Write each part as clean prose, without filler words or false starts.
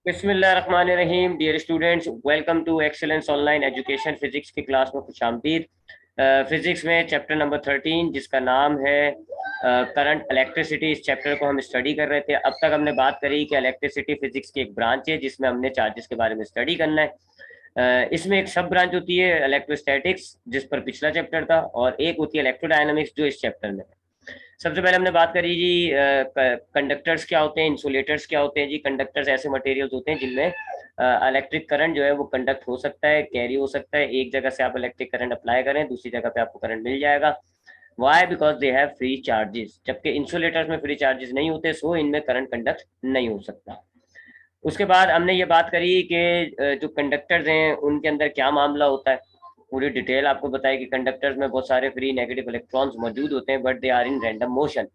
बिस्मिल्लाहिर्रहमानिर्रहीम। Dear students, welcome to excellence online education. Physics की class में खुशामदीद। फिजिक्स में चैप्टर नंबर 13 जिसका नाम है करंट इलेक्ट्रिसिटी, इस चैप्टर को हम स्टडी कर रहे थे। अब तक हमने बात करी कि इलेक्ट्रिसिटी फिजिक्स की एक ब्रांच है जिसमें हमने चार्जेस के बारे में स्टडी करना है। इसमें एक सब ब्रांच होती है इलेक्ट्रोस्टैटिक्स, जिस पर पिछला चैप्टर था, और एक होती है इलेक्ट्रोडायनामिक्स जो इस चैप्टर में है। सबसे पहले हमने बात करी जी, कंडक्टर्स क्या होते हैं, इंसुलेटर्स क्या होते हैं जी। कंडक्टर्स ऐसे मटेरियल्स होते हैं जिनमें इलेक्ट्रिक करंट जो है वो कंडक्ट हो सकता है, कैरी हो सकता है। एक जगह से आप इलेक्ट्रिक करंट अप्लाई करें, दूसरी जगह पे आपको करंट मिल जाएगा। Why? Because they have free charges. जबकि इंसुलेटर्स में फ्री चार्जेस नहीं होते, सो इनमें करंट कंडक्ट नहीं हो सकता। उसके बाद हमने ये बात करी कि जो कंडक्टर्स हैं उनके अंदर क्या मामला होता है। पूरी डिटेल आपको बताई कि कंडक्टर्स में बहुत सारे फ्री नेगेटिव इलेक्ट्रॉन्स मौजूद होते हैं, but they are in random motion.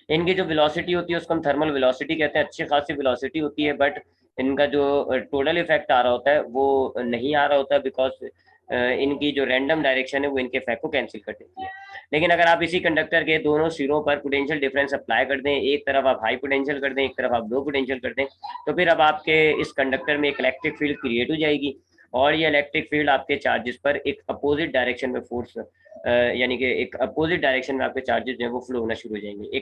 इनकी जो वेलोसिटी होती है उसको हम थर्मल वेलोसिटी कहते हैं। अच्छी खासी वेलोसिटी होती है, बट इनका जो टोटल इफेक्ट आ रहा होता है वो नहीं आ रहा होता, बिकॉज इनकी जो रैंडम डायरेक्शन है वो इनके इफेक्ट को कैंसिल कर देती है। लेकिन अगर आप इसी कंडक्टर के दोनों सिरों पर पोटेंशियल डिफरेंस अप्लाई कर दें, एक तरफ आप हाई पोटेंशियल कर दें, एक तरफ आप लो पोटेंशियल कर दें, तो फिर अब आपके इस कंडक्टर में एक इलेक्ट्रिक फील्ड क्रिएट हो जाएगी। और ये इलेक्ट्रिक फील्ड आपके चार्जेस पर एक अपोजिट डायरेक्शन में फोर्स, यानी कि एक अपोजिट डायरेक्शन में आपके चार्जेस जो है वो फ्लो होना शुरू हो जाएंगे।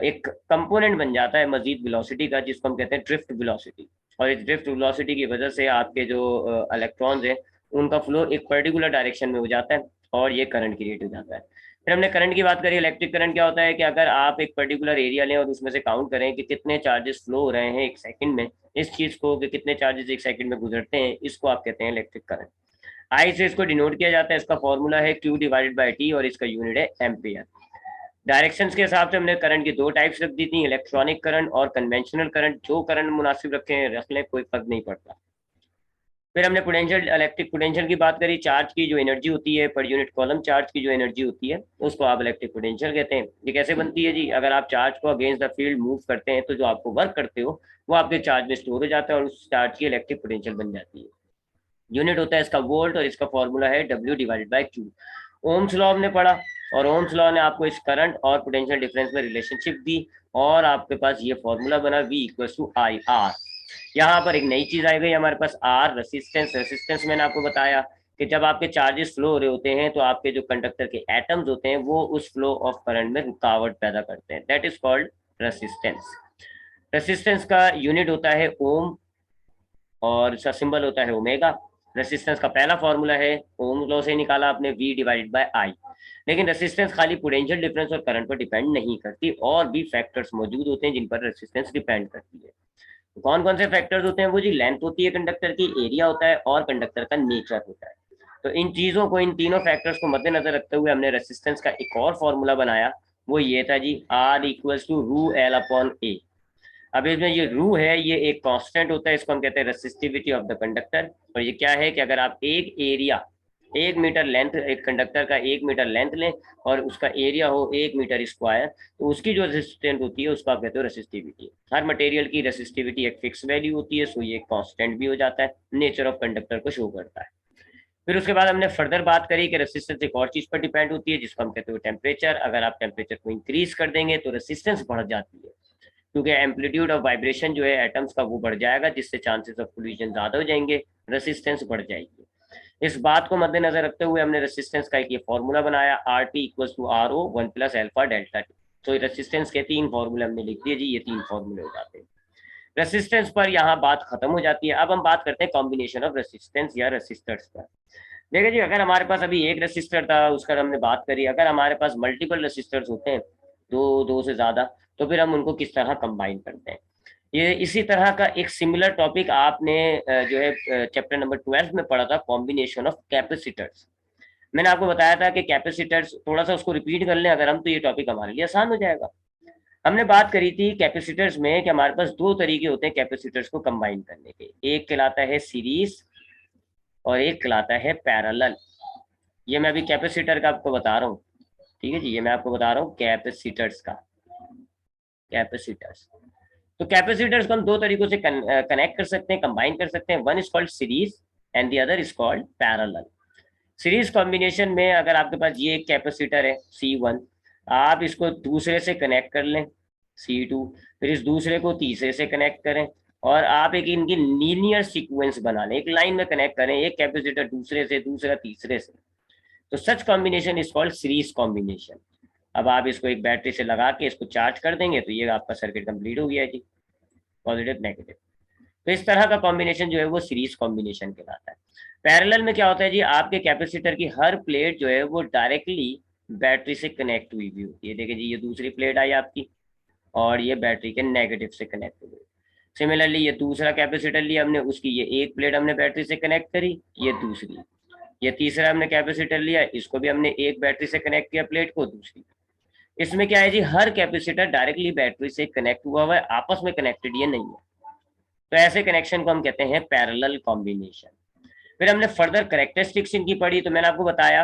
एक कंपोनेंट बन जाता है मजीद वेलोसिटी का, जिसको हम कहते हैं ड्रिफ्ट वेलोसिटी। और इस ड्रिफ्ट वेलोसिटी की वजह से आपके जो इलेक्ट्रॉन्स हैं उनका फ्लो एक पर्टिकुलर डायरेक्शन में हो जाता है और ये करंट क्रिएट हो जाता है। फिर हमने करंट की बात करी। इलेक्ट्रिक करंट क्या होता है कि अगर आप एक पर्टिकुलर एरिया लें और उसमें से काउंट करें कि कितने चार्जेस फ्लो हो रहे हैं एक सेकंड में, इस चीज को कि कितने चार्जेस एक सेकंड में गुजरते हैं, इसको आप कहते हैं इलेक्ट्रिक करंट। आई से इसको डिनोट किया जाता है। इसका फॉर्मूला है Q डिवाइडेड बाई टी और इसका यूनिट है एम्पियर। डायरेक्शंस के हिसाब से हमने करंट की दो टाइप्स रख दी थी, इलेक्ट्रॉनिक करंट और कन्वेंशनल करंट। जो करंट मुनासिब रखे रख लें, कोई फर्क नहीं पड़ता। फिर हमने पोटेंशियल, इलेक्ट्रिक पोटेंशियल की बात करी। चार्ज की जो एनर्जी होती है पर यूनिट कॉलम चार्ज की जो एनर्जी होती है उसको आप इलेक्ट्रिक पोटेंशियल कहते हैं। ये कैसे बनती है जी? अगर आप चार्ज को अगेंस्ट द फील्ड मूव करते हैं तो जो आपको वर्क करते हो वो आपके चार्ज में स्टोर हो जाता है और उस चार्ज की इलेक्ट्रिक पोटेंशियल बन जाती है। यूनिट होता है इसका वोल्ट और इसका फॉर्मूला है W divided by Q. Ohm's law हमने पढ़ा और ओम्स लॉ ने आपको इस करंट और पोटेंशियल डिफरेंस में रिलेशनशिप दी और आपके पास ये फॉर्मूला बना V equal to I R. यहाँ पर एक नई चीज आई गई हमारे पास, आर, रेसिस्टेंस। रेसिस्टेंस मैंने आपको बताया कि जब आपके चार्जेस फ्लो हो रहे होते हैं तो आपके जो कंडक्टर के एटम्स होते हैं वो उस फ्लो ऑफ करंट में रुकावट पैदा करते हैं। That is called resistance. Resistance का यूनिट होता है ओम और इसका सिंबल होता है ओमेगा। रेसिस्टेंस का पहला फॉर्मूला है, ओम लॉ से निकाला आपने, V डिवाइडेड बाय आई। लेकिन रेसिस्टेंस खाली पोटेंशियल डिफरेंस और करंट पर डिपेंड नहीं करती, और भी फैक्टर्स मौजूद होते हैं जिन पर रेसिस्टेंस डिपेंड करती है। तो कौन कौन से फैक्टर्स होते हैं? वो जी, लेंथ होती है कंडक्टर की, एरिया होता है और कंडक्टर का नेचर होता है। तो इन चीजों को, इन तीनों फैक्टर्स को मद्देनजर रखते हुए हमने रेसिस्टेंस का एक और फॉर्मूला बनाया। वो ये था जी, R इक्वल्स टू रू एल अपॉन ए। अब इसमें ये रू है, ये एक कांस्टेंट होता है, इसको हम कहते हैं रेसिस्टिविटी ऑफ द कंडक्टर। और ये क्या है कि अगर आप एक एरिया, 1 मीटर लेंथ, एक कंडक्टर का 1 मीटर लेंथ लें और उसका एरिया हो 1 मीटर स्क्वायर, तो उसकी जो रेसिस्टेंट होती है उसको आप कहते हो रेसिस्टिविटी। हर मटेरियल की रेसिस्टिविटी एक फिक्स वैल्यू होती है, सो ये कांस्टेंट भी हो जाता है, नेचर ऑफ कंडक्टर को शो करता है। फिर उसके बाद हमने फर्दर बात करी कि रेसिस्टेंस एक और चीज पर डिपेंड होती है जिसको हम कहते हैं टेम्परेचर। अगर आप टेम्परेचर को इंक्रीज कर देंगे तो रेसिस्टेंस बढ़ जाती है, क्योंकि एम्पलीट्यूड ऑफ वाइब्रेशन जो है एटम्स का वो बढ़ जाएगा, जिससे चांसेस ऑफ कोलिजन ज्यादा हो जाएंगे, रेसिस्टेंस बढ़ जाएगी। इस बात को मद्देनजर रखते हुए हमने रेसिस्टेंस का एक ये फॉर्मूला बनाया, R T equal to R O one plus alpha delta T. तो रेसिस्टेंस के 3 फॉर्मूले हमने लिख दिए जी, ये 3 फॉर्मूले हो जाते हैं। रेसिस्टेंस पर यहाँ बात खत्म हो जाती है। अब हम बात करते हैं कॉम्बिनेशन ऑफ रेसिस्टेंस या रेसिस्टर्स पर। देखिए जी, अगर हमारे पास अभी एक रेसिस्टर था, उसका हमने बात करी। अगर हमारे पास मल्टीपल रेसिस्टर्स होते हैं, दो से ज्यादा, तो फिर हम उनको किस तरह कंबाइन करते हैं। ये इसी तरह का एक सिमिलर टॉपिक आपने जो है चैप्टर नंबर 12 में पढ़ा था, कॉम्बिनेशन ऑफ कैपेसिटर्स। मैंने आपको बताया था कि कैपेसिटर्स, थोड़ा सा उसको रिपीट कर लें अगर हम, तो ये टॉपिक हमारे लिए आसान हो जाएगा। हमने बात करी थी कैपेसिटर्स में कि हमारे पास दो तरीके होते हैं कैपेसिटर्स को कंबाइन करने के। एक कहलाता है सीरीज और एक कहलाता है पैरेलल। ये मैं अभी कैपेसिटर का आपको बता रहा हूँ, ठीक है जी। ये मैं आपको बता रहा हूँ कैपेसिटर्स का, कैपेसिटर्स। तो कैपेसिटर्स को हम दो तरीकों से कनेक्ट कर सकते हैं, कंबाइन कर सकते हैं। One is called series and the other is called parallel. Series combination में अगर आपके पास ये एक कैपेसिटर है C1, आप इसको दूसरे से कनेक्ट कर लें C2, फिर इस दूसरे को तीसरे से कनेक्ट करें, और आप एक इनकी लीनियर सीक्वेंस बना लें, एक लाइन में कनेक्ट करें, एक कैपेसिटर दूसरे से, दूसरा तीसरे से, तो such combination is called series combination. अब आप इसको एक बैटरी से लगा के इसको चार्ज कर देंगे तो ये आपका सर्किट कंप्लीट हो गया है जी, पॉजिटिव नेगेटिव। तो इस तरह का कॉम्बिनेशन जो है वो सीरीज कॉम्बिनेशन कहलाता है। पैरेलल में क्या होता है जी, आपके कैपेसिटर की हर प्लेट जो है वो डायरेक्टली बैटरी से कनेक्ट हुई भी होती है। देखिए जी, ये दूसरी प्लेट आई आपकी और ये बैटरी के नेगेटिव से कनेक्ट हुई। सिमिलरली ये दूसरा कैपेसिटर लिया हमने, उसकी ये एक प्लेट हमने बैटरी से कनेक्ट करी, ये दूसरी। ये तीसरा हमने कैपेसिटर लिया, इसको भी हमने एक बैटरी से कनेक्ट किया प्लेट को, दूसरी। इसमें क्या है जी, हर कैपेसिटर डायरेक्टली बैटरी से कनेक्ट हुआ है, आपस में कनेक्टेड ये नहीं है। तो ऐसे कनेक्शन को हम कहते हैं पैरेलल कॉम्बिनेशन। फिर हमने फर्दर करेक्टरिस्टिक्स इनकी पढ़ी, तो मैंने आपको बताया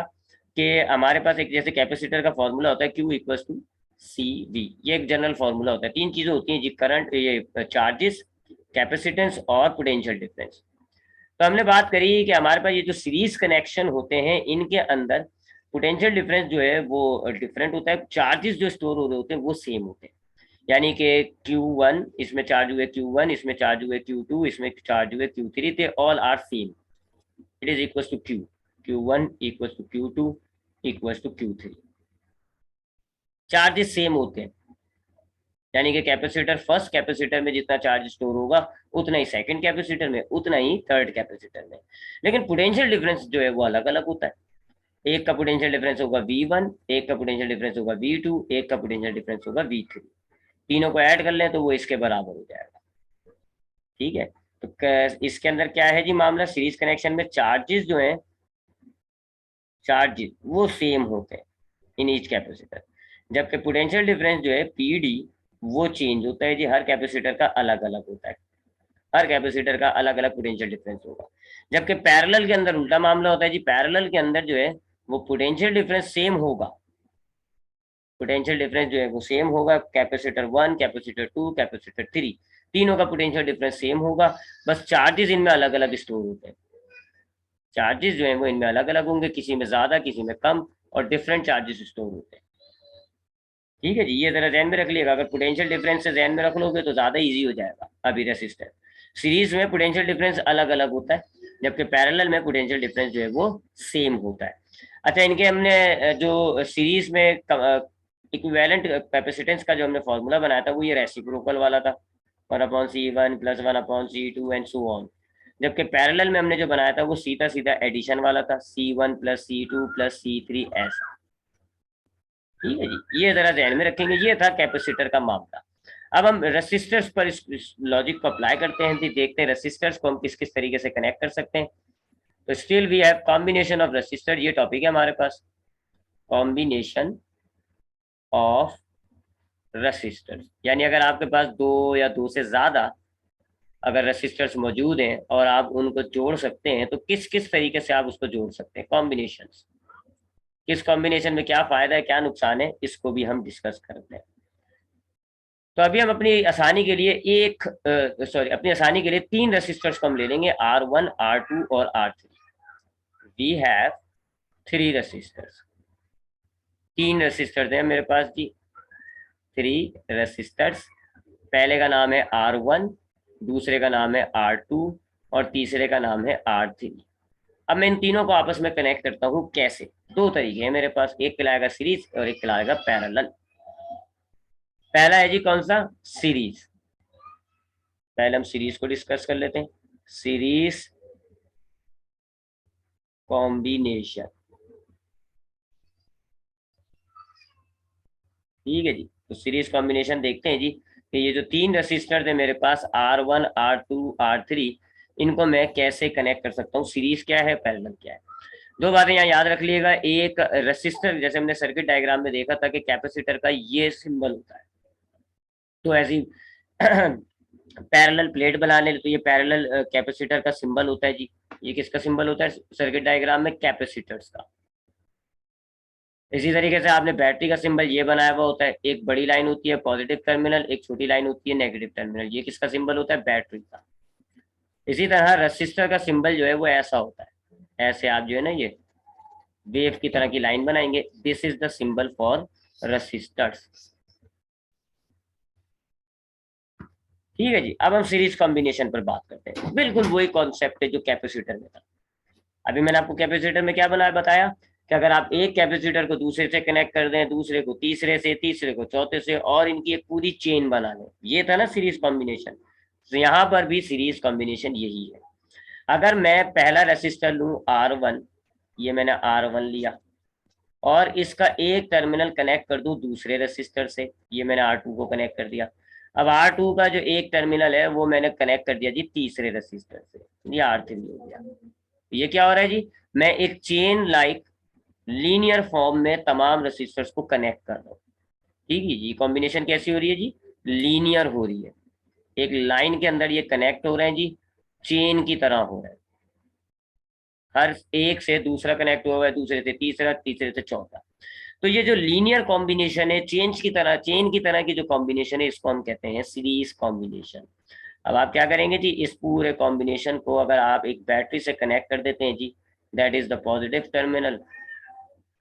कि हमारे पास एक जैसे कैपेसिटर का फॉर्मूला होता है Q equal to C V, ये एक जनरल फॉर्मूला होता है। तीन चीजें होती हैं जी, करंट, ये चार्जेस, कैपेसिटेंस और पोटेंशियल डिफरेंस। तो हमने बात करी कि हमारे पास ये जो सीरीज कनेक्शन होते हैं इनके अंदर पोटेंशियल डिफरेंस जो है वो डिफरेंट होता है, चार्जेस जो स्टोर हो रहे होते हैं वो सेम होते हैं। यानी कि Q1 इसमें चार्ज हुए, Q1 इसमें चार्ज हुए, Q2 इसमें चार्ज हुए, Q3, they all are same, it is equal to Q, Q1 equal to Q2 equal to Q3, charges same होते हैं। यानी कि कैपेसिटर, फर्स्ट कैपेसिटर में जितना चार्ज स्टोर होगा उतना ही सेकंड कैपेसिटर में, उतना ही थर्ड कैपेसिटर में। लेकिन पोटेंशियल डिफरेंस जो है वो अलग अलग होता है। एक का पोटेंशियल डिफरेंस होगा V1, एक का पोटेंशियल डिफरेंस होगा V2, एक का पोटेंशियल डिफरेंस होगा V3। तीनों को ऐड कर लें तो वो इसके बराबर हो जाएगा। ठीक है, तो इसके अंदर क्या है जी मामला, सीरीज कनेक्शन में चार्जेस जो है, चार्जेस वो सेम होते हैं इन ईच कैपेसिटर, जबकि पोटेंशियल डिफरेंस जो है PD वो चेंज होता है जी, हर कैपेसिटर का अलग अलग होता है, हर कैपेसिटर का अलग अलग पोटेंशियल डिफरेंस होगा। जबकि पैरेलल के अंदर उल्टा मामला होता है जी, पैरेलल के अंदर जो है वो पोटेंशियल डिफरेंस सेम होगा, पोटेंशियल डिफरेंस जो है वो सेम होगा, कैपेसिटर 1, कैपेसिटर 2, कैपेसिटर 3, तीनों का पोटेंशियल डिफरेंस सेम होगा, बस चार्जेस इनमें अलग अलग स्टोर होते हैं। चार्जेस जो है वो इनमें अलग अलग होंगे, किसी में ज्यादा किसी में कम, और डिफरेंट चार्जेस स्टोर होते हैं। ठीक है जी, ये जरा ध्यान में रख लिएगा, अगर पोटेंशियल डिफरेंस से ध्यान में रख लोगे तो ज्यादा इजी हो जाएगा। अभी रेसिस्टर सीरीज में पोटेंशियल डिफरेंस अलग अलग होता है, जबकि पैरेलल में पोटेंशियल डिफरेंस जो है वो सेम होता है। अच्छा, इनके हमने जो सीरीज में इक्विवेलेंट कैपेसिटेंस का जो हमने फॉर्मूला बनाया था वो ये रेसिप्रोकल वाला था, 1/C1 + 1/C2 and so on. जबकि पैरेलल में हमने जो बनाया था वो सीधा सीधा एडिशन वाला था, C1 + C2 + C3 ऐसा। ठीक है जी, ये जरा ध्यान में रखेंगे, ये था कैपेसिटर का मामला। अब हम रेसिस्टर्स पर इस लॉजिक को अप्लाई करते हैं, देखते हैं रेसिस्टर्स को हम किस किस तरीके से कनेक्ट कर सकते हैं। तो still we have combination of resistor, ये टॉपिक है हमारे पास, कॉम्बिनेशन ऑफ रेसिस्टर्स। यानी अगर आपके पास दो या दो से ज्यादा अगर रेसिस्टर्स मौजूद हैं और आप उनको जोड़ सकते हैं तो किस किस तरीके से आप उसको जोड़ सकते हैं, कॉम्बिनेशन, किस कॉम्बिनेशन में क्या फायदा है क्या नुकसान है, इसको भी हम डिस्कस करते हैं। तो अभी हम अपनी आसानी के लिए अपनी आसानी के लिए तीन रेसिस्टर्स को हम ले लेंगे, R1, R2 और R3। We have three resistors, तीन रेसिस्टर्स हैं मेरे पास जी, थ्री रेसिस्टर्स। पहले का नाम है R1, दूसरे का नाम है R2 और तीसरे का नाम है R3। अब मैं इन तीनों को आपस में कनेक्ट करता हूँ कैसे, दो तरीके हैं मेरे पास, एक कहलाएगा सीरीज और एक कहलाएगा पैरेलल। पहला है जी कौन सा, सीरीज। पहले हम सीरीज को डिस्कस कर लेते हैं, सीरीज कॉम्बिनेशन। ठीक है जी, तो सीरीज कॉम्बिनेशन देखते हैं जी कि ये जो तीन रेसिस्टर थे मेरे पास R1, R2, R3, इनको मैं कैसे कनेक्ट कर सकता हूँ, सीरीज क्या है पैरेलल क्या है। दो बातें यहाँ याद रख लीजिएगा, एक रेसिस्टर जैसे हमने सर्किट डायग्राम में देखा था कि कैपेसिटर का ये सिंबल होता है, तो ऐसी पैरेलल प्लेट बनाने तो ये पैरेलल कैपेसिटर का सिंबल होता है जी। ये किसका सिंबल होता है सर्किट डायग्राम में, कैपेसिटर्स का। इसी तरीके से आपने बैटरी का सिंबल ये बनाया हुआ होता है, एक बड़ी लाइन होती है पॉजिटिव टर्मिनल, एक छोटी लाइन होती है नेगेटिव टर्मिनल, ये किसका सिंबल होता है, बैटरी का। इसी तरह रेसिस्टर का सिंबल जो है वो ऐसा होता है, ऐसे आप जो है ना ये वेव की तरह की लाइन बनाएंगे, this is the symbol for resistors. ठीक है जी। अब हम सीरीज कॉम्बिनेशन पर बात करते हैं। बिल्कुल वही कॉन्सेप्ट है जो कैपेसिटर में था। अभी मैंने आपको कैपेसिटर में क्या बताया कि अगर आप एक कैपेसिटर को दूसरे से कनेक्ट कर दें, दूसरे को तीसरे से, तीसरे को चौथे से, और इनकी एक पूरी चेन बना लें, ये था ना सीरीज कॉम्बिनेशन। तो यहाँ पर भी सीरीज कॉम्बिनेशन यही है। अगर मैं पहला रेसिस्टर लूं R1, ये मैंने R1 लिया, और इसका एक टर्मिनल कनेक्ट कर दूं दूसरे रेसिस्टर से, ये मैंने R2 को कनेक्ट कर दिया। अब R2 का जो एक टर्मिनल है वो मैंने कनेक्ट कर दिया जी तीसरे रेसिस्टर से, ये R3 हो गया। ये क्या हो रहा है जी, मैं एक चेन लाइक लीनियर फॉर्म में तमाम रेसिस्टर्स को कनेक्ट कर रहा हूँ। ठीक है जी। कॉम्बिनेशन कैसी हो रही है जी, लीनियर हो रही है। एक लाइन के अंदर ये कनेक्ट हो रहे हैं जी, चेन की तरह हो रहा है। हर एक से दूसरा कनेक्ट हुआ है, दूसरे से तीसरा, तीसरे से चौथा। तो ये जो लीनियर कॉम्बिनेशन है, चेन की तरह की जो कॉम्बिनेशन है, इसको हम कहते हैं सीरीज कॉम्बिनेशन। अब आप क्या करेंगे जी, इस पूरे कॉम्बिनेशन को अगर आप एक बैटरी से कनेक्ट कर देते हैं जी, that is the positive terminal,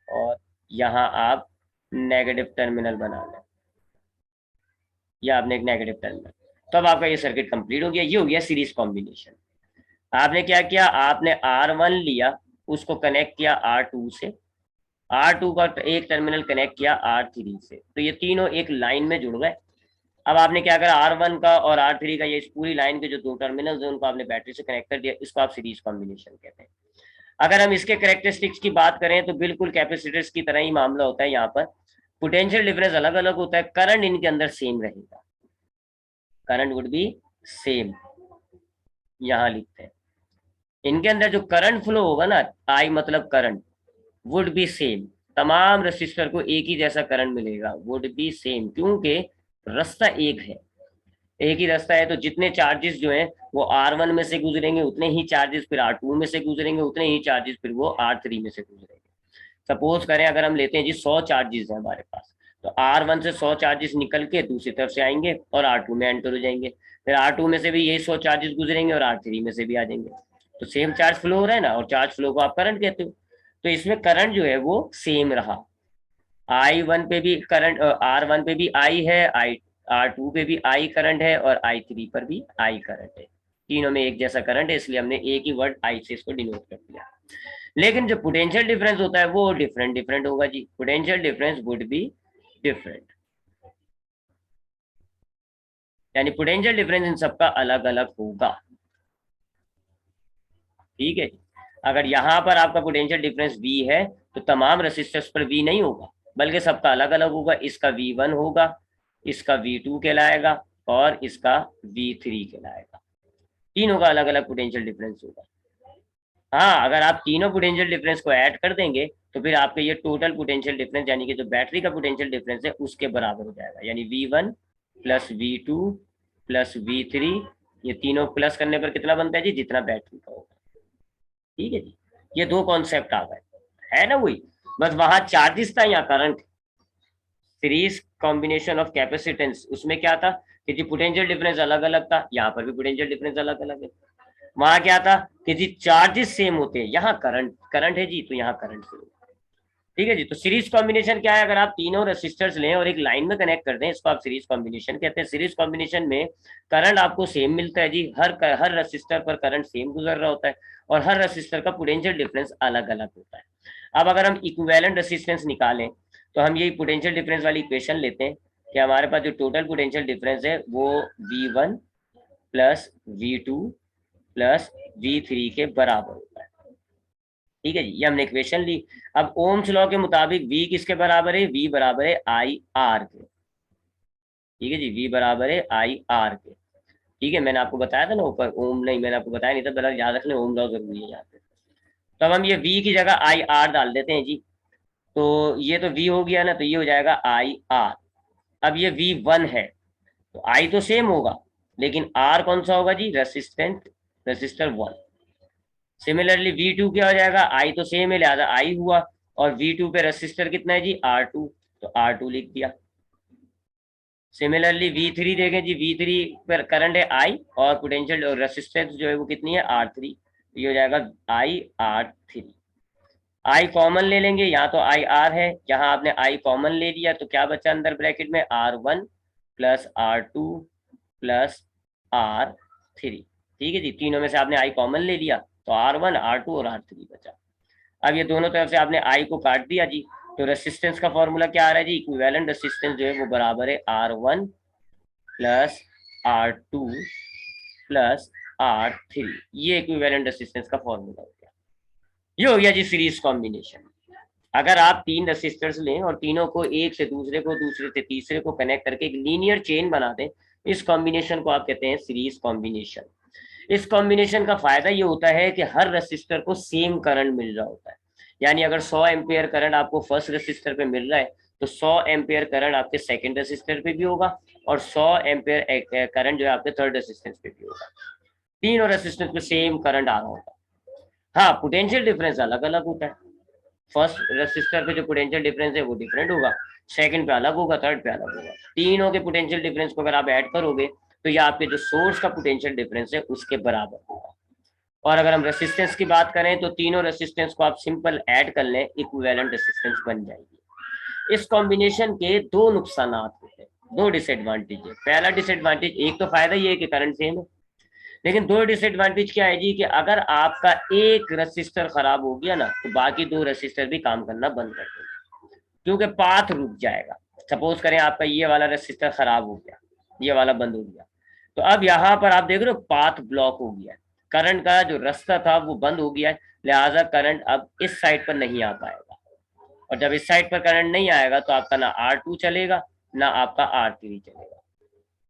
और यहाँ आप नेगेटिव टर्मिनल बना लें, या आपने एक नेगेटिव टर्मिनल, तो अब आपका ये सर्किट कंप्लीट हो गया। ये हो गया सीरीज कॉम्बिनेशन। आपने क्या किया, आपने R1 लिया, उसको कनेक्ट किया R2 से, R2 का एक टर्मिनल कनेक्ट किया R3 से, तो ये तीनों एक लाइन में जुड़ गए। अब आपने क्या करा, R1 का और R3 का, ये इस पूरी लाइन के जो दो टर्मिनल्स हैं उनको आपने बैटरी से कनेक्ट कर दिया, इसको आप सीरीज कॉम्बिनेशन कहते हैं। अगर हम इसके कैरेक्टरिस्टिक्स की बात करें तो बिल्कुल कैपेसिटर्स की तरह ही मामला होता है। यहाँ पर पोटेंशियल डिफरेंस अलग अलग होता है, करंट इनके अंदर सेम रहेगा, करंट वुड बी सेम। यहाँ लिखते हैं इनके अंदर जो करंट फ्लो होगा ना, आई मतलब करंट, वुड बी सेम। तमाम रेसिस्टर को एक ही जैसा करंट मिलेगा, वुड बी सेम, क्योंकि रास्ता एक है, एक ही रास्ता है। तो जितने चार्जेस जो हैं वो R1 में से गुजरेंगे, उतने ही चार्जेस फिर R2 में से गुजरेंगे, उतने ही चार्जेस फिर वो R3 में से गुजरेंगे। सपोज करें अगर हम लेते हैं जी 100 चार्जेस है हमारे पास, तो R1 से 100 चार्जेस निकल के दूसरी तरफ से आएंगे और R2 में एंटर हो जाएंगे, फिर R2 में से भी यही 100 चार्जेस गुजरेंगे और R3 में से भी आ जाएंगे। तो सेम चार्ज फ्लो हो रहा है ना, और चार्ज फ्लो को आप करंट कहते हो। तो इसमें करंट जो है वो सेम रहा। I1 पे भी करंट, R1 पे भी I है, R2 पे भी I करंट है, और I3 पर भी I करंट है। तीनों में एक जैसा करंट है, इसलिए हमने एक ही वर्ड I से इसको डिनोट कर दिया। लेकिन जो पोटेंशियल डिफरेंस होता है वो डिफरेंट डिफरेंट होगा जी, potential difference would be different, यानी पोटेंशियल डिफरेंस इन सबका अलग अलग होगा। ठीक है। अगर यहाँ पर आपका पोटेंशियल डिफरेंस V है तो तमाम रेसिस्टर्स पर V नहीं होगा, बल्कि सबका अलग अलग होगा। इसका V1 होगा, इसका V2 कहलाएगा, और इसका V3 कहलाएगा। तीनों का अलग अलग पोटेंशियल डिफरेंस होगा। हाँ, अगर आप तीनों पोटेंशियल डिफरेंस को ऐड कर देंगे तो फिर आपके ये टोटल पोटेंशियल डिफरेंस, यानी कि जो बैटरी का पोटेंशियल डिफरेंस है उसके बराबर हो जाएगा, यानी V1 plus V2 plus V3, ये तीनों प्लस करने पर कितना बनता है जी, जितना बैटरी का होगा। ठीक है जी। ये दो कॉन्सेप्ट आ गए, है ना वही, बस वहां चार्जेस था, यहाँ current. Series combination of capacitance, उसमें क्या था कि जी पोटेंशियल डिफरेंस अलग अलग था, यहाँ पर भी पोटेंशियल डिफरेंस अलग अलग है। वहां क्या था कि जी चार्जेस सेम होते हैं, यहाँ करंट करंट है जी, तो यहाँ करंट सेम। ठीक है जी। तो सीरीज कॉम्बिनेशन क्या है, अगर आप तीनों रेसिस्टर्स लें और एक लाइन में कनेक्ट कर दें, इसको आप सीरीज कॉम्बिनेशन कहते हैं। सीरीज कॉम्बिनेशन में करंट आपको सेम मिलता है जी, हर रेसिस्टर पर करंट सेम गुजर रहा होता है, और हर रेसिस्टर का पोटेंशियल डिफरेंस अलग अलग होता है। अब अगर हम इक्विवेलेंट रेसिस्टेंस निकालें तो हम यही पोटेंशियल डिफरेंस वाली इक्वेशन लेते हैं कि हमारे पास जो टोटल पोटेंशियल डिफरेंस है वो V1 plus V2 plus V3 के बराबर होता है। ठीक है जी, ये हमने इक्वेशन ली। अब ओम्स लॉ के मुताबिक V किसके बराबर है, V बराबर है IR के। ठीक है जी, V बराबर है IR के। ठीक है, मैंने आपको बताया था ना ऊपर, ओम नहीं मैंने आपको बताया नहीं था, बड़ा याद रखने, ओम लॉ जरूरी है यहाँ पे। तो अब हम ये V की जगह IR डाल देते हैं जी। तो ये तो V हो गया ना, तो ये हो जाएगा IR। अब ये V1 है, तो I तो सेम होगा, लेकिन R कौन सा होगा जी, रेसिस्टर 1। सिमिलरली V2 क्या हो जाएगा, I तो सेम है लिहाजा I हुआ, और V2 पे रेसिस्टर कितना है जी, R2, तो R2 लिख दिया। सिमिलरली V3 देखें जी, V3 पर करंट है I, और पोटेंशियल और रेसिस्टेंस जो है वो कितनी है, R3, तो ये हो जाएगा IR3। I कॉमन ले लेंगे, यहाँ तो IR है, यहाँ आपने I कॉमन ले लिया, तो क्या बचा अंदर ब्रैकेट में, R1 plus R2 plus R3। ठीक है जी, तीनों में से आपने I कॉमन ले लिया तो R1, R2 और R3 बचा। अब ये दोनों तरफ से आपने I को काट दिया जी, तो रेसिस्टेंस का फॉर्मूला क्या आ रहा है जी, इक्विवेलेंट रेसिस्टेंस जो है वो बराबर है R1 plus R2 plus R3। ये इक्विवेलेंट रेसिस्टेंस का फॉर्मूला हो गया। ये हो गया जी सीरीज कॉम्बिनेशन। अगर आप तीन रेसिस्टर्स लें और तीनों को एक से दूसरे को, दूसरे से तीसरे को कनेक्ट करके एक लीनियर चेन बना दें, इस कॉम्बिनेशन को आप कहते हैं सीरीज कॉम्बिनेशन। इस कॉम्बिनेशन का फायदा ये होता है कि हर रेसिस्टर को सेम करंट मिल रहा होता है। यानी अगर 100 एम्पियर करंट आपको फर्स्ट रेसिस्टर पे मिल रहा है तो 100 एम्पियर करंट आपके सेकंड रेसिस्टर पे भी होगा और 100 एम्पियर करंट जो है आपके थर्ड रेसिस्टेंस पे भी होगा। तीनों रेसिस्टेंस पे सेम करंट आ रहा होगा। हाँ, पोटेंशियल डिफरेंस अलग अलग होता है। फर्स्ट रेसिस्टर पे जो पोटेंशियल डिफरेंस है वो डिफरेंट होगा, सेकंड पे अलग होगा, थर्ड पे अलग होगा। तीनों के पोटेंशियल डिफरेंस को अगर आप ऐड करोगे तो ये आपके जो सोर्स का पोटेंशियल डिफरेंस है उसके बराबर होगा। और अगर हम रेसिस्टेंस की बात करें तो तीनों रेसिस्टेंस को आप सिंपल ऐड कर लें, इक्विवेलेंट रेसिस्टेंस बन जाएगी। इस कॉम्बिनेशन के दो नुकसान होते हैं, दो डिसएडवांटेज है। पहला डिसएडवांटेज, एक तो फायदा ये है कि करंट सेम है, लेकिन दो डिसएडवांटेज क्या है जी कि अगर आपका एक रेसिस्टर खराब हो गया ना तो बाकी दो रेसिस्टर भी काम करना बंद कर देंगे, क्योंकि पाथ रुक जाएगा। सपोज करें आपका ये वाला रेसिस्टर खराब हो गया, ये वाला बंद हो गया, तो अब यहाँ पर आप देख रहे हो पाथ ब्लॉक हो गया है, करंट का जो रास्ता था वो बंद हो गया है, लिहाजा करंट अब इस साइड पर नहीं आ पाएगा। और जब इस साइड पर करंट नहीं आएगा तो आपका ना R2 चलेगा ना आपका R3 चलेगा,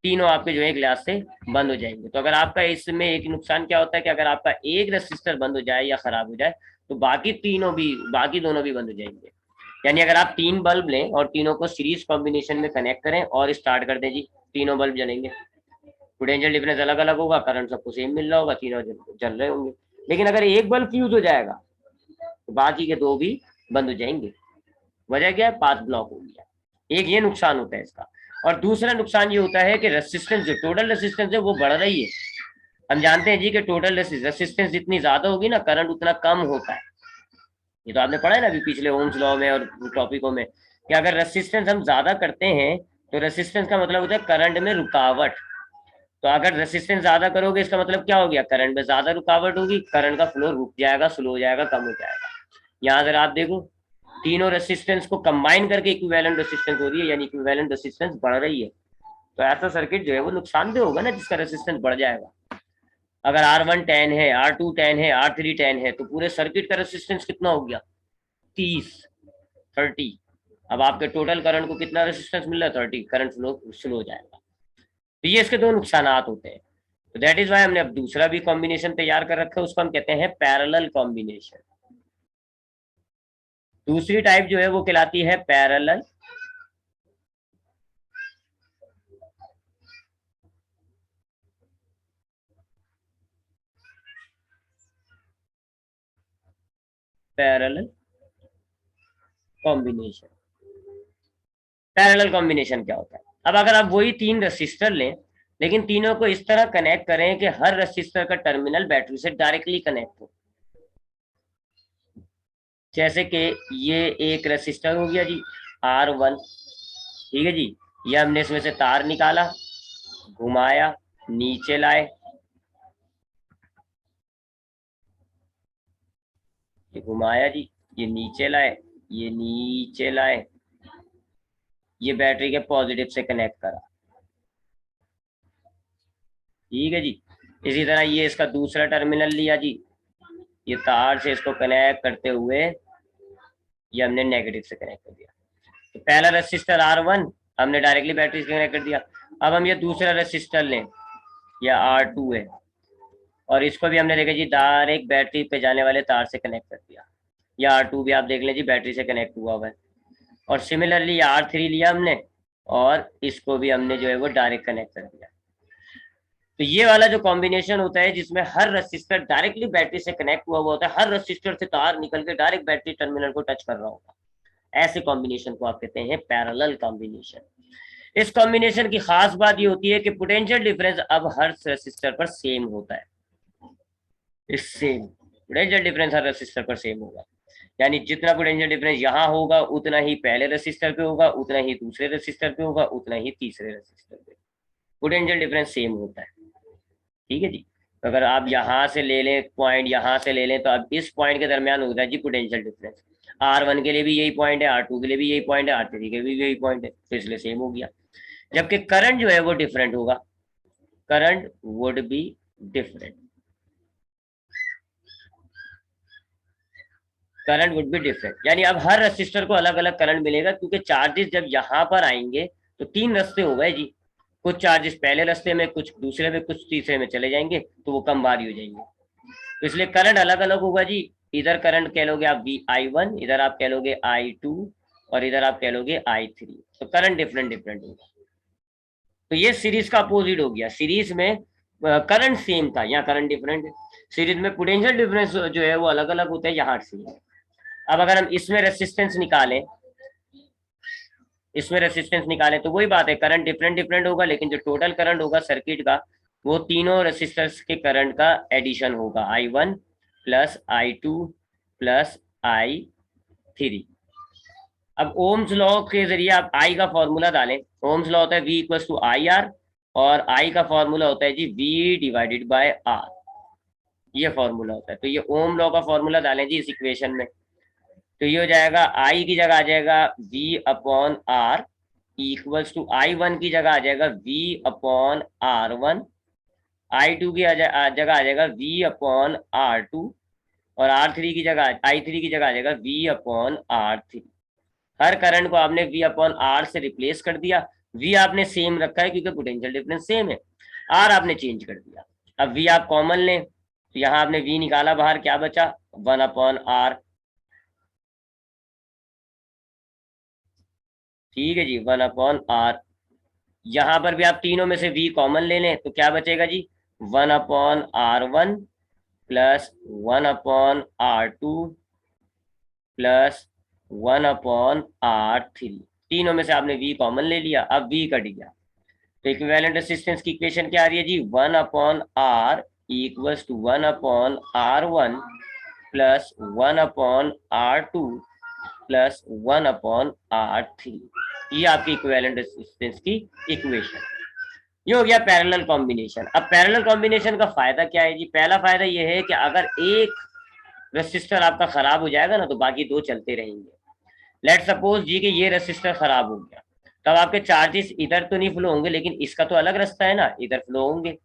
तीनों आपके जो है ग्लास से बंद हो जाएंगे। तो अगर आपका इसमें एक नुकसान क्या होता है कि अगर आपका एक रेसिस्टर बंद हो जाए या खराब हो जाए तो बाकी दोनों भी बंद हो जाएंगे। यानी अगर आप तीन बल्ब लें और तीनों को सीरीज कॉम्बिनेशन में कनेक्ट करें और स्टार्ट कर दें जी, तीनों बल्ब जलेंगे। पोटेंशियल डिफरेंस अलग अलग होगा, करंट सबको सेम मिल रहा होगा, तीनों जल रहे होंगे। लेकिन अगर एक बल्ब फ्यूज हो जाएगा तो बाकी के दो भी बंद हो जाएंगे। वजह क्या है, पाथ ब्लॉक हो गया। एक ये नुकसान होता है इसका। और दूसरा नुकसान ये होता है कि रेसिस्टेंस, जो टोटल रेसिस्टेंस है वो बढ़ रही है। हम जानते हैं जी कि टोटल रेसिस्टेंस जितनी ज्यादा होगी ना, करंट उतना कम होता है। ये तो आपने पढ़ा है ना अभी पिछले ओम्स लॉ में और टॉपिकों में कि अगर रेसिस्टेंस हम ज्यादा करते हैं तो रेसिस्टेंस का मतलब होता है करंट में रुकावट। तो अगर रेसिस्टेंस ज्यादा करोगे इसका मतलब क्या हो गया, करंट में ज्यादा रुकावट होगी, करंट का फ्लो रुक जाएगा, स्लो हो जाएगा, कम हो जाएगा। यहाँ अगर आप देखो तीनों रेसिस्टेंस को कंबाइन करके इक्विवेलेंट रेसिस्टेंस हो रही है, यानी इक्विवेलेंट रेसिस्टेंस बढ़ रही है। तो ऐसा सर्किट जो है वो नुकसानदेह होगा ना जिसका रेसिस्टेंस बढ़ जाएगा। अगर R1 10 है, R2 10 है, R3 10 है तो पूरे सर्किट का रेसिस्टेंस कितना हो गया, 30। अब आपके टोटल करंट को कितना रेसिस्टेंस मिल रहा है, 30, करंट फ्लो स्लो हो जाएगा। तो ये इसके दो नुकसान होते हैं। तो दैट इज वाई हमने अब दूसरा भी कॉम्बिनेशन तैयार कर रखा है, उसको हम कहते हैं पैरेलल कॉम्बिनेशन। दूसरी टाइप जो है वो कहलाती है parallel parallel combination. Parallel combination क्या होता है, अब अगर आप वही तीन रेसिस्टर लें लेकिन तीनों को इस तरह कनेक्ट करें कि हर रेसिस्टर का टर्मिनल बैटरी से डायरेक्टली कनेक्ट हो। जैसे कि ये एक रेसिस्टर हो गया जी R1, ठीक है जी, ये हमने इसमें से तार निकाला, घुमाया, नीचे लाए, ये घुमाया जी, ये नीचे लाए, ये नीचे लाए, ये बैटरी के पॉजिटिव से कनेक्ट करा, ठीक है जी। इसी तरह ये इसका दूसरा टर्मिनल लिया जी, ये तार से इसको कनेक्ट करते हुए ये हमने नेगेटिव से कनेक्ट कर दिया। तो पहला रेसिस्टर R1 हमने डायरेक्टली बैटरी से कनेक्ट कर दिया। अब हम ये दूसरा रेसिस्टर लें, यह R2 है और इसको भी हमने देखा जी डायरेक्ट बैटरी पे जाने वाले तार से कनेक्ट कर दिया। यह R2 भी आप देख लें जी बैटरी से कनेक्ट हुआ हुआ है। और सिमिलरली R3 लिया हमने और इसको भी हमने जो है वो डायरेक्ट कनेक्ट कर दिया। तो ये वाला जो कॉम्बिनेशन होता है जिसमें हर रेसिस्टर डायरेक्टली बैटरी से कनेक्ट हुआ होता है, हर रेसिस्टर से तार निकल के डायरेक्ट बैटरी टर्मिनल को टच कर रहा होगा, ऐसे कॉम्बिनेशन को आप कहते हैं पैरेलल कॉम्बिनेशन। इस कॉम्बिनेशन की खास बात ये होती है कि पोटेंशियल डिफरेंस अब हर रेसिस्टर पर सेम होता है। इस सेम पोटेंशियल डिफरेंस हर रेसिस्टर पर सेम होगा, यानी जितना पोटेंशियल डिफरेंस यहाँ होगा उतना ही पहले रेसिस्टर पे होगा, उतना ही दूसरे रेसिस्टर पे होगा, उतना ही तीसरे रेसिस्टर पे। पोटेंशियल डिफरेंस सेम होता है। ठीक है जी। तो अगर आप यहाँ से ले लें पॉइंट, यहाँ से ले लें, तो अब इस पॉइंट के दरमियान होता है जी पोटेंशियल डिफरेंस। R1 के लिए भी यही पॉइंट है, R2 के लिए भी यही पॉइंट है, R3 के लिए भी यही पॉइंट है, तो इसलिए सेम हो गया। जबकि करंट जो है वो डिफरेंट होगा, current would be different, current would be different, यानी अब हर रसिस्टर को अलग अलग करंट मिलेगा, क्योंकि चार्जेस जब यहाँ पर आएंगे तो तीन रास्ते हो गए जी, कुछ चार्जेस पहले रास्ते में, कुछ दूसरे में, कुछ तीसरे में चले जाएंगे, तो वो कम भारी हो जाएंगे, तो इसलिए करंट अलग अलग होगा जी। इधर करंट कह लोगे आप I1, इधर आप कह लोगे I2, और इधर आप कह लोगे I3, तो करंट डिफरेंट डिफरेंट होगा। तो ये सीरीज का अपोजिट हो गया, सीरीज में करंट सेम था, यहाँ करंट डिफरेंट है, सीरीज में पोटेंशियल डिफरेंस जो है वो अलग अलग होता है, यहाँ से। अब अगर हम इसमें रेसिस्टेंस निकालें, इसमें रेसिस्टेंस निकालें, तो वही बात है, करंट डिफरेंट डिफरेंट होगा, लेकिन जो टोटल करंट होगा सर्किट का, वो तीनों रेसिस्टर्स के करंट का एडिशन होगा, I1 plus I2 plus I3। अब ओम्स लॉ के जरिए आप I का फॉर्मूला डालें, ओम्स लॉ होता है V इक्वल टू IR, और I का फॉर्मूला होता है जी V डिवाइडेड बाय R, ये फॉर्मूला होता है। तो ये ओम लॉ का फॉर्मूला डालें जी इस इक्वेशन में, तो ये हो जाएगा I की जगह आ जाएगा V upon R equals to I1 की जगह आ जाएगा V अपॉन R1, I2 की जगह आ जाएगा V अपॉन R2, और R3 की जगह, I3 की जगह आ जाएगा V अपॉन R3। हर करंट को आपने V अपॉन R से रिप्लेस कर दिया, V आपने सेम रखा है क्योंकि पोटेंशियल डिफरेंस सेम है, R आपने चेंज कर दिया। अब V आप कॉमन लें, तो यहाँ आपने V निकाला बाहर, क्या बचा 1 अपॉन R, ठीक है जी 1 अपॉन R। यहाँ पर भी आप तीनों में से V कॉमन ले लें, तो क्या बचेगा जी 1 upon R1 plus 1 upon R2 plus 1 upon R3, तीनों में से आपने V कॉमन ले लिया, अब V कट गया, तो इक्विवेलेंट रेजिस्टेंस की इक्वेशन क्या आ रही है जी 1 upon R equals to 1 upon R1 plus 1 upon R2 plus 1 upon R3, ये आपकी इक्विवेलेंट रेजिस्टेंस की इक्वेशन। ये हो गया पैरेलल कॉम्बिनेशन। अब पैरेलल कॉम्बिनेशन का फायदा क्या है जी, पहला फायदा ये है कि अगर एक रेसिस्टर आपका खराब हो जाएगा ना, तो बाकी दो चलते रहेंगे। लेट सपोज जी कि ये रेसिस्टर खराब हो गया, तब आपके चार्जेस इधर तो नहीं फ्लो होंगे, लेकिन इसका तो अलग रास्ता है ना, इधर फ्लो होंगे,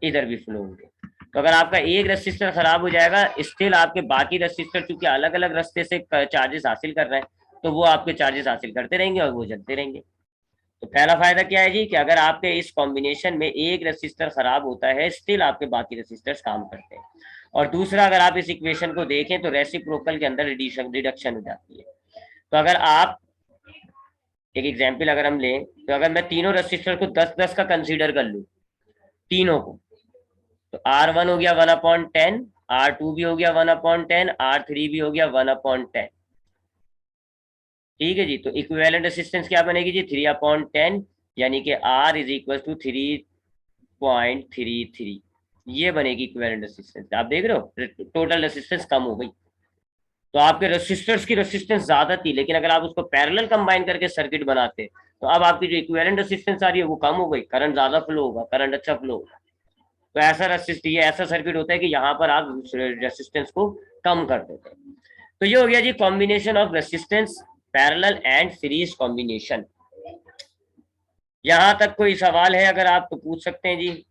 इधर भी फ्लो होंगे। तो अगर आपका एक रेसिस्टर खराब हो जाएगा, स्टिल आपके बाकी रेसिस्टर चूंकि अलग अलग रास्ते से चार्जेस हासिल कर रहे हैं, तो वो आपके चार्जेस हासिल करते रहेंगे और वो चलते रहेंगे। तो पहला फायदा क्या है जी कि अगर आपके इस कॉम्बिनेशन में एक रेसिस्टर खराब होता है, स्टिल आपके बाकी रेसिस्टर्स काम करते हैं। और दूसरा, अगर आप इस इक्वेशन को देखें तो रेसिप्रोकल के अंदर रिडक्शन हो जाती है। तो अगर आप एक एग्जाम्पल अगर हम लें, तो अगर मैं तीनों रेसिस्टर को 10-10 का कंसीडर कर लूँ तीनों को, तो R1 हो गया 1/10, R2 भी हो गया 1/10, R3 भी हो गया 1/10, ठीक है जी। तो इक्विवेलेंट रेसिस्टेंस क्या बनेगी जी 3/10, यानी कि R इज इक्वल टू 3.33, ये बनेगी इक्विवेलेंट रेसिस्टेंस। आप देख रहे हो टोटल रेसिस्टेंस कम हो गई, तो आपके रेसिस्टर्स की रेसिस्टेंस ज्यादा थी, लेकिन अगर आप उसको पैरेलल कंबाइन करके सर्किट बनाते, तो अब आपकी जो इक्विवेलेंट रेसिस्टेंस आ रही है वो कम हो गई, करंट ज्यादा फ्लो होगा, करंट अच्छा फ्लो होगा। तो ऐसा ये ऐसा सर्किट होता है कि यहाँ पर आप रेसिस्टेंस को कम कर देते हैं। तो ये हो गया जी combination of resistance, parallel and series combination. यहाँ तक कोई सवाल है अगर आप तो पूछ सकते हैं जी।